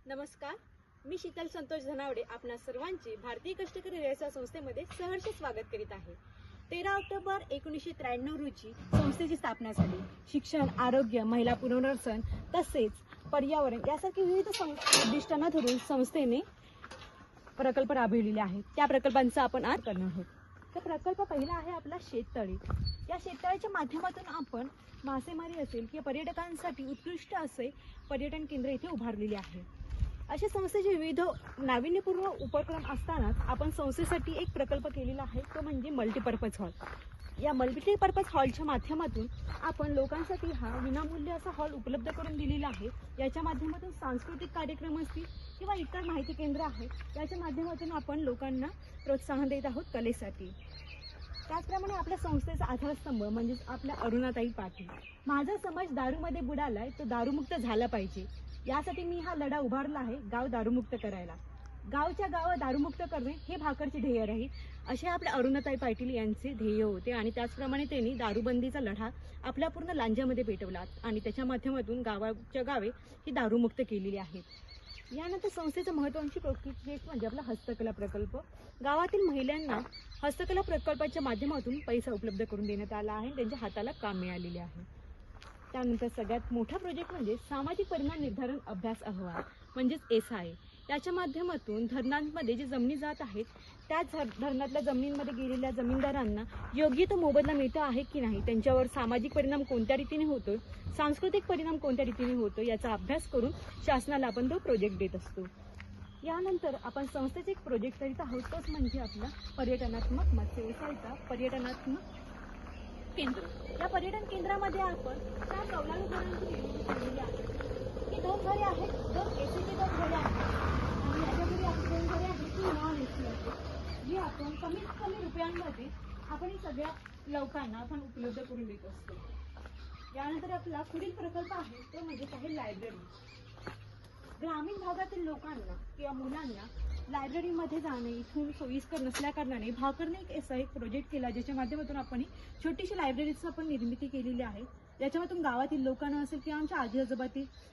नमस्कार, मी शीतल संतोष धनावडे आपणा सर्वांचे भारतीय कष्टकरी व्यवसाय संस्थेमध्ये सहर्ष स्वागत करीत आहे। 13 ऑक्टोबर 1993 रोजी संस्थेची स्थापना झाली। शिक्षण, आरोग्य, महिला पुनर्वसन तसेच पर्यावरण यासारखी विविध उद्दिष्टांना धरून संस्थेने प्रकल्प राबविलेले आहेत। त्या प्रकल्पांचा आपण आज करणार आहोत। तर प्रकल्प पहिला आहे आपला शेततळे। या शेततळ्याच्या माध्यमातून आपण मासेमारी असेल किंवा पर्यटकांसाठी उत्कृष्ट असे पर्यटन केंद्र इथे उभारलेले आहे। अशा संस्थेचे विविध नाविन्यपूर्ण उपक्रम असतानाच आपण संस्थेसाठी एक प्रकल्प केलेला आहे, तो म्हणजे मल्टीपर्पज हॉल। या मल्टीपर्पज हॉलच्या माध्यमातून आपण लोकांसाठी हा विनामूल्य असा हॉल उपलब्ध करून दिलेला आहे। याच्या माध्यमातून सांस्कृतिक कार्यक्रम असतील किंवा इतर माहिती केंद्र आहे, याच्या माध्यमातून आपण लोकांना प्रोत्साहन देत आहोत कलेसाठी। त्याचप्रमाणे आपल्या संस्थेचा आधारस्तंभ म्हणजे आपल्या अरुणाताई पाटील। माझा समाज दारूमध्ये बुडालाय, तो दारूमुक्त झाला पाहिजे, यासाठी मी हा लढा उभारला आहे गाव दारूमुक्त करायला। गावच्या गाव दारूमुक्त करणे हे भाकरचे ध्येय राहील, असे आपल्या अरुणाताई पाटील यांचे ध्येय होते। आणि त्याचप्रमाणे त्यांनी दारूबंदीचा लढा आपल्या पूर्ण लांज्यामध्ये पेटवला आणि त्याच्या माध्यमातून गावाच्या गावे ही दारूमुक्त केलेली आहे। यानंतर संस्थेचं महत्त्वाची प्रोजेक्ट म्हणजे आपला हस्तकला प्रकल्प। गावातील महिलांना हस्तकला प्रकल्पाच्या माध्यमातून पैसा उपलब्ध करून देण्यात आला आहे, त्यांच्या हाताला काम मिळालेले आहे। त्यानंतर सगळ्यात मोठा प्रोजेक्ट म्हणजे सामाजिक परिणाम निर्धारण अभ्यास अहवाल म्हणजेच SI। याच्या माध्यमातून धरणांमध्ये जे जमिनी जात आहेत त्या धरणातल्या जमिनींमध्ये गेलेल्या जमीनदारांना योग्य तो मोबदला मिळतो आहे की नाही, त्यांच्यावर सामाजिक परिणाम कोणत्या रीतीने होतो, सांस्कृतिक परिणाम कोणत्या रीतीने होतो, याचा अभ्यास करून शासनाला आपण तो प्रोजेक्ट देत असतो। यानंतर आपण संस्थेचे एक प्रोजेक्ट करीत आहोत, तोच म्हणजे आपला पर्यटनात्मक मत्स्य व्यवसायाचा पर्यटनात्मक केंद्र। या पर्यटन केंद्रामध्ये आपण 4 कौलारू घरांची निर्मिती केलेली आहे। ही 2 घरे आहेत, 2 ACची 2 घरे आहेत आणि याच्यामध्ये आपली 2 घरे आहेत ती नॉन AC आहेत, जी आपण कमीत कमी रुपयांमध्ये आपण सगळ्या लोकांना आपण उपलब्ध करून देत असतो। यानंतर आपला पुढील प्रकल्प आहे तो म्हणजे आहे लायब्ररी। ग्रामीण भागातील लोकांना किंवा मुलांना लायब्ररीमध्ये जाणे इथून सोयीस्कर नसल्या कारणाने भाकरने एक असा एक प्रोजेक्ट केला, ज्याच्या माध्यमातून आपण छोटीशी लायब्ररीची आपण निर्मिती केलेली आहे। याच्यामधून गावातील लोकांना असेल किंवा आमच्या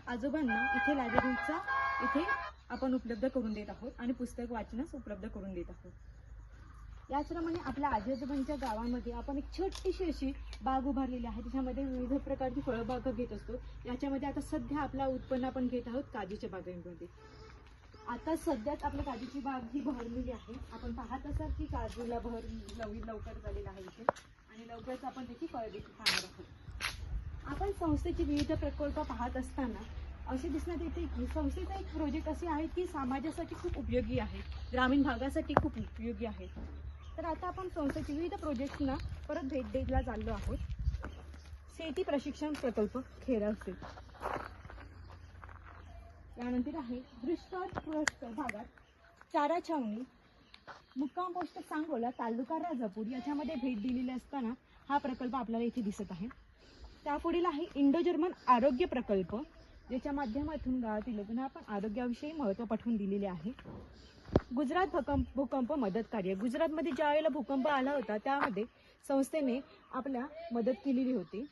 आजोबांना इथे लायब्ररीचा इथे आपण उपलब्ध करून देत आहोत आणि पुस्तक वाचनास उपलब्ध करून देत आहोत। याचप्रमाणे आपल्या आजोबांच्या गावामध्ये आपण एक छोटीशी अशी बाग उभारलेली आहे, त्याच्यामध्ये विविध प्रकारची फळबाग घेत असतो। याच्यामध्ये आता सध्या आपला उत्पन्न आपण घेत आहोत काजूच्या बागांमध्ये। आता सध्याच आपल्या काजूची बाग ही बहरलेली आहे। आपण पाहत असाल की काजूला बहर लवकर झालेला आहे इथे आणि लवकरच आपण त्याची फळ देखील खाणार आहोत। आपण संस्थेचे विविध प्रकल्प पाहत असताना असे दिसण्यात येते की संस्थेचा एक प्रोजेक्ट असे आहे की समाजासाठी खूप उपयोगी आहे, ग्रामीण भागासाठी खूप उपयोगी आहे। तर आता आपण संस्थेचे विविध प्रोजेक्ट्सना परत भेट द्यायला चाललो आहोत। शेती प्रशिक्षण प्रकल्प खेरावसे। यानंतर आहे दुष्काळग्रस्त भागात चारा छावणी मुक्काम पोस्ट सांगोला तालुका राजापूर याच्यामध्ये भेट दिलेली असताना हा प्रकल्प आपल्याला इथे दिसत आहे। त्यापुढील आहे इंडो जर्मन आरोग्य प्रकल्प, ज्याच्या माध्यमातून गावातील लोकांना आपण आरोग्याविषयी महत्त्व पटवून दिलेले आहे। गुजरात भूकंप मदत कार्य। गुजरातमध्ये ज्या वेळेला भूकंप आला होता त्यामध्ये संस्थेने आपल्या मदत केलेली होती।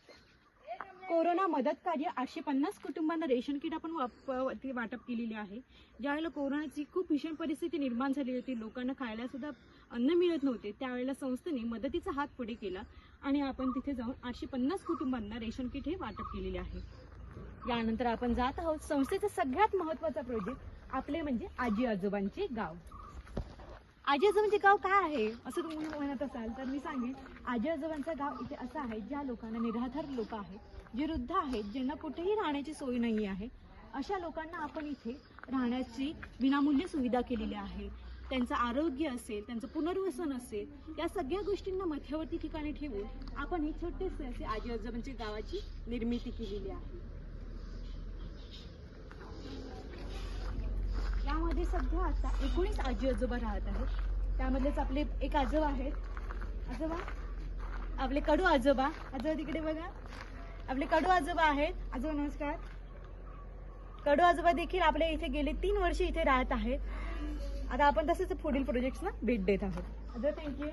कोरोना मदत कार्य 850 कुटुंबांना रेशन किट आपण वाटप केलेले आहे। ज्यावेळेला कोरोनाची खूप भीषण परिस्थिती निर्माण झाली होती, लोकांना खायला सुद्धा अन्न मिळत नव्हते, त्यावेळेला संस्थेने मदतीचा हात पुढे केला आणि आपण तिथे जाऊन 850 कुटुंबांना रेशन किट हे वाटप केलेले आहे। यानंतर आपण जात आहोत संस्थेचा सगळ्यात महत्त्वाचा प्रोजेक्ट आपले म्हणजे आजी आजोबांचे गाव। आजी आजोबांचे गाव काय आहे असं तुम्ही म्हणत असाल तर मी सांगेन, आजी आजोबांचं गाव इथे असं आहे ज्या लोकांना निराधार लोक आहेत, जे वृद्ध आहेत, ज्यांना कुठेही राहण्याची सोय नाही आहे, अशा लोकांना आपण इथे राहण्याची विनामूल्य सुविधा केलेली आहे। त्यांचं आरोग्य असेल, त्यांचं पुनर्वसन असेल, या सगळ्या गोष्टींना मध्यवर्ती ठिकाणी ठेवून आपण ही छोटेसे असे आजी आजोबांच्या गावाची निर्मिती केलेली आहे। यामध्ये सध्या आता 19 आजी आजोबा राहत आहेत। त्यामधलेच आपले एक आजोबा आहेत, आजोबा आपले कडू आजोबा, आजोबा तिकडे बघा, आपले कडू आजोबा आहेत। आजोबा नमस्कार। कडू आजोबा देखील आपल्या इथे गेले 3 वर्ष इथे राहत आहेत। आता आपण तसेच पुढील प्रोजेक्ट्सना भेट देत आहोत। आजोबा थँक्यू।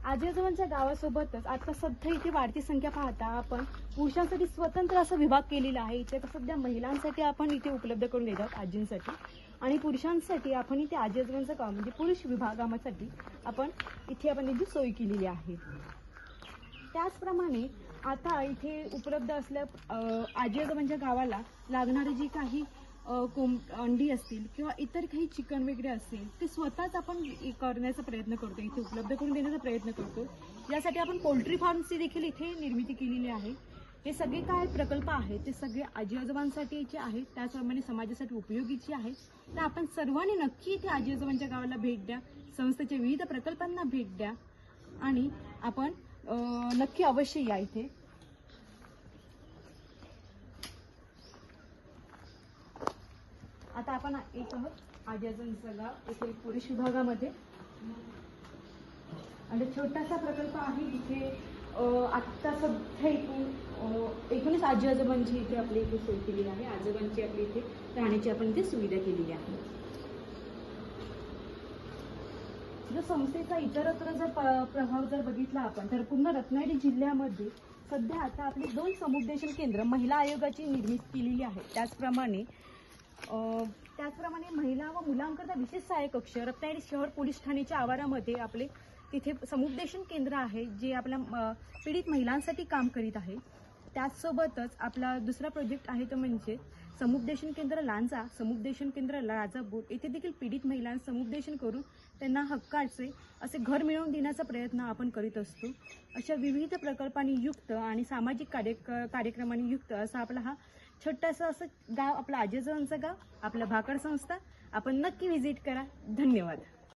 आजी आजोबांच्या गावासोबतच आता सध्या इथे वाढती संख्या पाहता आपण पुरुषांसाठी स्वतंत्र असा विभाग केलेला आहे. इथे आता सध्या महिलांसाठी आपण इथे उपलब्ध करून देत आहोत आजींसाठी, आणि पुरुषांसाठी आपण इथे आजी आजोबांचं गाव म्हणजे पुरुष विभागासाठी आपण इथे सोय केलेली आहे. त्याचप्रमाणे आता इथे उपलब्ध असल्या आजी आजोबांच्या गावाला लागणारी जी काही अंडी असतील किंवा इतर काही चिकन वगैरे असेल ते स्वतःच आपण करण्याचा प्रयत्न करतो, इथे उपलब्ध करून देण्याचा प्रयत्न करतो. यासाठी आपण पोल्ट्री फार्मची देखील इथे निर्मिती केलेली आहे. हे सगळे काय प्रकल्प आहेत ते सगळे आजी आजोबांसाठीचे आहेत, त्याचप्रमाणे समाजासाठी उपयोगीचे आहेत. तर आपण सर्वांनी नक्की इथे आजी आजोबांच्या गावाला भेट द्या, संस्थेच्या विविध प्रकल्पांना भेट द्या आणि आपण नक्की अवश्य या इथे. आता आपण एक आहोत आजी आजोबांचं गाव येथे पुरुष विभागामध्ये, आणि छोटासा प्रकल्प आहे इथे. आत्ता सध्या इथून 19 आजी आजोबांची इथे आपली इथे सोय केलेली आहे. आजोबांची आपली इथे राहण्याची आपण इथे सुविधा केलेली आहे. जर संस्थेचा इतरत्र जर प्रभाव जर बघितला आपण तर पूर्ण रत्नागिरी जिल्ह्यामध्ये सध्या आता आपली 2 समुपदेशन केंद्र महिला आयोगाची निर्मिती केलेली आहे. त्याचप्रमाणे महिला व मुलांकरता विशेष सहाय्यक कक्ष रत्नागिरी शहर पोलीस ठाण्याच्या आवारामध्ये आपले तिथे समुपदेशन केंद्र आहे, जे आपल्या पीडित महिलांसाठी काम करीत आहे. त्याचसोबतच आपला दुसरा प्रोजेक्ट आहे तो म्हणजे समुपदेशन केंद्र लांजा, समुपदेशन केंद्र राजापूर. येथे देखील पीडित महिलांना समुपदेशन करून त्यांना हक्काचे असे घर मिळवून देण्याचा प्रयत्न आपण करीत असतो. अशा विविध प्रकल्पांनी युक्त आणि सामाजिक कार्यक्रमांनी युक्त असा आपला हा छोटासा असं गाव, आपलं आजी आजोबांचं गाव, आपलं भाकड संस्था. आपण नक्की व्हिजिट करा. धन्यवाद.